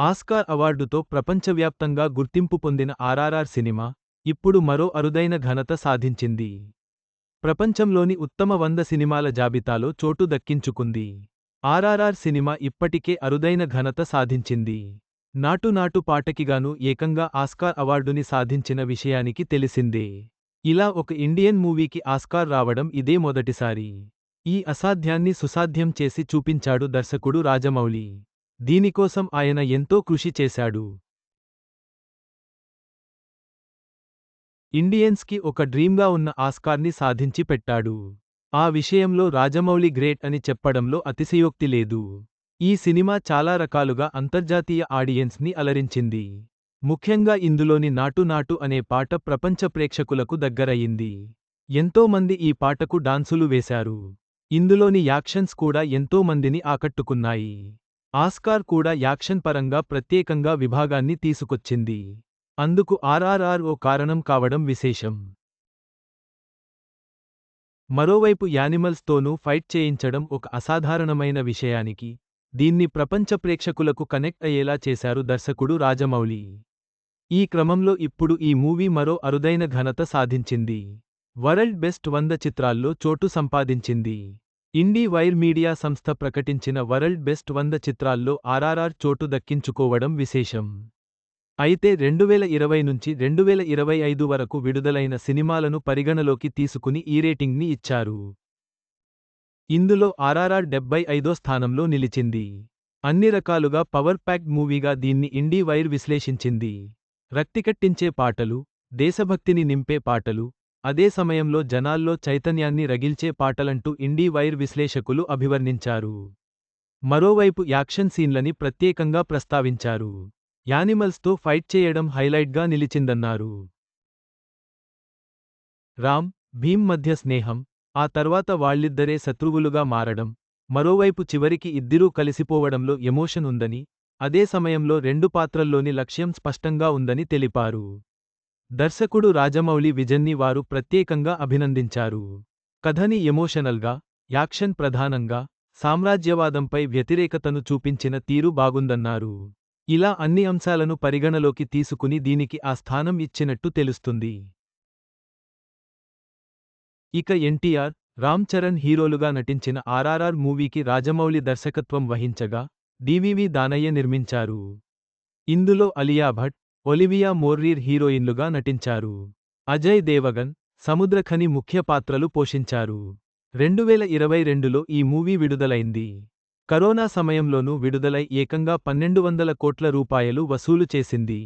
Oscar అవార్డుతో ప్రపంచవ్యాప్తంగా గుర్తింపు పొందిన ఆర్ఆర్ఆర్ సినిమా, ఇప్పుడు మరో అరుదైన ఘనత సాధించింది. ప్రపంచంలోని ఉత్తమ 100 సినిమాల జాబితాలో చోటు దక్కించుకుంది. ఆర్ఆర్ఆర్ సినిమా ఇప్పటికే అరుదైన ఘనత సాధించింది. నాటు నాటు పాటకిగాను ఏకంగా ఆస్కార్ అవార్డుని సాధించిన విషయానికి తెలిసిందే. ఇలా ఒక ఇండియన్ మూవీకి ఆస్కార్ రావడం ఇదే మొదటిసారి. ఈ అసాధ్యాన్ని సుసాధ్యం చేసి చూపించాడు దర్శకుడు రాజమౌళి. దీనికోసం ఆయన ఎంతో కృషి చేశాడు. ఇండియన్స్కి ఒక డ్రీమ్గా ఉన్న ఆస్కార్ని సాధించి పెట్టాడు. ఆ విషయంలో రాజమౌళి గ్రేట్ అని చెప్పడంలో అతిశయోక్తి లేదు. ఈ సినిమా చాలా రకాలుగా అంతర్జాతీయ ఆడియన్స్ని అలరించింది. ముఖ్యంగా ఇందులోని నాటు నాటు అనే పాట ప్రపంచ ప్రేక్షకులకు దగ్గరయింది. ఎంతోమంది ఈ పాటకు డాన్సులు వేశారు. ఇందులోని యాక్షన్స్ కూడా ఎంతో మందిని ఆకట్టుకున్నాయి. ఆస్కార్ కూడా యాక్షన్ పరంగా ప్రత్యేకంగా విభాగాన్ని తీసుకొచ్చింది. అందుకు ఆర్ఆర్ఆర్ ఓ కారణం కావడం విశేషం. మరోవైపు యానిమల్స్తోనూ ఫైట్ చేయించడం ఒక అసాధారణమైన విషయానికి, దీన్ని ప్రపంచ ప్రేక్షకులకు కనెక్ట్ అయ్యేలా చేశారు దర్శకుడు రాజమౌళి. ఈ క్రమంలో ఇప్పుడు ఈ మూవీ మరో అరుదైన ఘనత సాధించింది. వరల్డ్ బెస్ట్ 100 చిత్రాల్లో చోటు సంపాదించింది. ఇండీ వైర్ మీడియా సంస్థ ప్రకటించిన వరల్డ్ బెస్ట్ 100 చిత్రాల్లో ఆర్ఆర్ఆర్ చోటు దక్కించుకోవడం విశేషం. అయితే 2020 నుంచి 2025 వరకు విడుదలైన సినిమాలను పరిగణలోకి తీసుకుని ఈ రేటింగ్ని ఇచ్చారు. ఇందులో ఆర్ఆర్ఆర్ 75వ స్థానంలో నిలిచింది. అన్ని రకాలుగా పవర్ ప్యాక్డ్ మూవీగా దీన్ని ఇండీ వైర్ విశ్లేషించింది. రక్తికట్టించే పాటలు, దేశభక్తిని నింపే పాటలు, అదే సమయంలో జనాల్లో చైతన్యాన్ని రగిల్చే పాటలంటూ ఇండీ వైర్ విశ్లేషకులు అభివర్ణించారు. మరోవైపు యాక్షన్ సీన్లని ప్రత్యేకంగా ప్రస్తావించారు. యానిమల్స్తో ఫైట్ చేయడం హైలైట్గా నిలిచిందన్నారు. రామ్, భీమ్ మధ్య స్నేహం, ఆ తర్వాత వాళ్ళిద్దరే శత్రువులుగా మారడం, మరోవైపు చివరికి ఇద్దిరూ కలిసిపోవడంలో ఎమోషన్ ఉందని, అదే సమయంలో రెండు పాత్రల్లోని లక్ష్యం స్పష్టంగా ఉందని తెలిపారు. దర్శకుడు రాజమౌళి విజన్ని వారు ప్రత్యేకంగా అభినందించారు. కథని ఎమోషనల్గా, యాక్షన్ ప్రధానంగా, సామ్రాజ్యవాదంపై వ్యతిరేకతను చూపించిన తీరు బాగుందన్నారు. ఇలా అన్ని అంశాలను పరిగణలోకి తీసుకుని దీనికి ఆ స్థానం ఇచ్చినట్టు తెలుస్తుంది. ఇక ఎన్టీఆర్, రామ్ చరణ్ హీరోలుగా నటించిన ఆర్ఆర్ఆర్ మూవీకి రాజమౌళి దర్శకత్వం వహించగా, డివివి దానయ్య నిర్మించారు. ఇందులో అలియా భట్, ఒలివియా మోర్రీర్ హీరోయిన్లుగా నటించారు. అజయ్ దేవగన్, సముద్రఖని ముఖ్య పాత్రలు పోషించారు. 2022లో ఈ మూవీ విడుదలైంది. కరోనా సమయంలోనూ విడుదలై ఏకంగా 1200 కోట్ల రూపాయలు వసూలు చేసింది.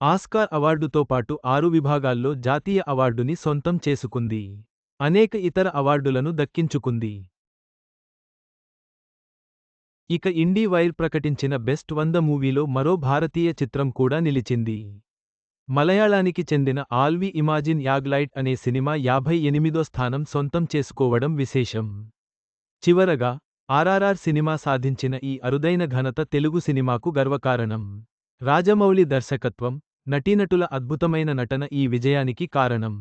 ఆస్కార్ అవార్డుతో పాటు 6 విభాగాల్లో జాతీయ అవార్డుని సొంతం చేసుకుంది. అనేక ఇతర అవార్డులను దక్కించుకుంది. ఇక ఇండీ వైర్ ప్రకటించిన బెస్ట్ 100 మూవీలో మరో భారతీయ చిత్రం కూడా నిలిచింది. మలయాళానికి చెందిన ఆల్ వి ఇమాజిన్ యాగ్లైట్ అనే సినిమా 58వ స్థానం సొంతం చేసుకోవడం విశేషం. చివరగా, ఆర్ఆర్ఆర్ సినిమా సాధించిన ఈ అరుదైన ఘనత తెలుగు సినిమాకు గర్వకారణం. రాజమౌళి దర్శకత్వం, నటీనటుల అద్భుతమైన నటన ఈ విజయానికి కారణం.